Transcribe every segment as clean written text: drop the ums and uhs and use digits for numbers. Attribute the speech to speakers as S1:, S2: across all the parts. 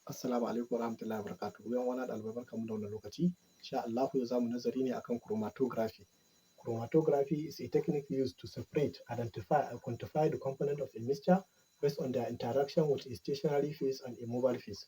S1: Assalamu alaikum warahmatullahi wabarakatuh. Yan uwana ɗalibai barkamu da wannan lokaci. Insha Allah yau zamu nazari ne akan chromatography. Chromatography is a technique used to separate, identify, and quantify the component of a mixture based on their interaction with a stationary phase and a mobile phase.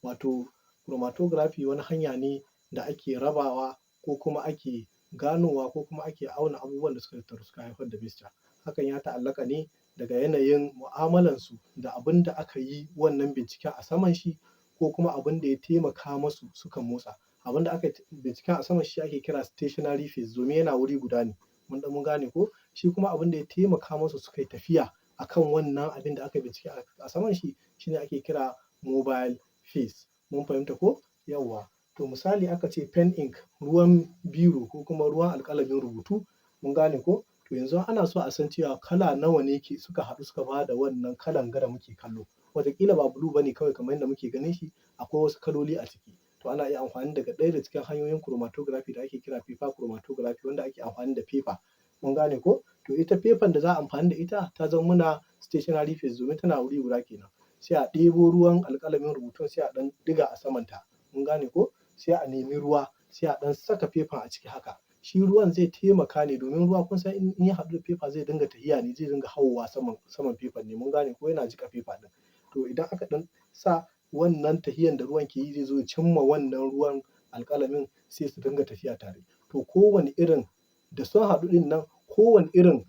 S1: Wato chromatography wani hanya ne da ake rabawa ko kuma ake ganowa ko kuma ake auna abubuwan da suka tattaru suka haifar da mixture. Hakan ya ta'allaka ne daga yanayin mu'amalansu da abin da aka yi wannan binciken a saman shi ko kuma abin da ya taimaka masu suka motsa. Abin da aka binciken a saman shi ake kira stationary phase domin yana wuri guda ne. Mun gane ko? Shi kuma abin da ya taimaka masu suka yi tafiya akan wannan abin da aka bincike a saman shi shine ake kira mobile phase. Mun fahimta ko? Yawwa. To misali aka ce pen ink, ruwan biro ko kuma ruwan alƙalamin rubutu. Mun gane ko? To yanzu ana so a san cewa kala nawa ne suka haɗu suka ba da wannan kalan da muke kallo. Wataƙila ba blue bane kawai kamar yadda muke ganin shi, akwai wasu kaloli a ciki. To ana iya amfani daga ɗaya daga cikin hanyoyin chromatography da ake kira paper chromatography wanda ake amfani da paper. Mun gane ko? To ita paper da za a amfani da ita ta zama muna stationary phase domin tana wuri guda kenan. Sai a ɗebo ruwan alƙalamin rubutun sai a ɗan diga a samanta. Mun gane ko? Sai a nemi ruwa sai a ɗan saka paper a ciki haka. Shi ruwan zai taimaka ne domin ruwa kun san in ya haɗu da paper zai dinga tahiya ne, zai dinga hawowa saman paper ne. Mun gane ko? Yana jiƙa paper ɗin. To idan aka ɗan sa wannan tahiyan da ruwan ke yi zai zo ya cimma wannan ruwan alƙalamin sai su dinga tafiya tare. To kowane irin da sun haɗu ɗin nan kowane irin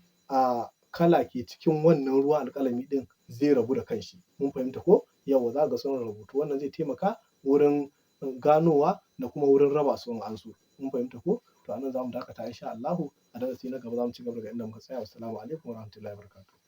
S1: kala ke cikin wannan ruwan alƙalami ɗin zai rabu da kanshi. Mun fahimta ko? Yawwa za ka ga sun rarrabu. To wannan zai taimaka wurin ganowa da kuma wurin raba su in an so. Mun fahimta ko? To a nan za mu dakata insha Allahu. A darasi na gaba za mu ci gaba daga inda muka tsaya. Wassalamu alaikum warahmatullahi wabarakatuh.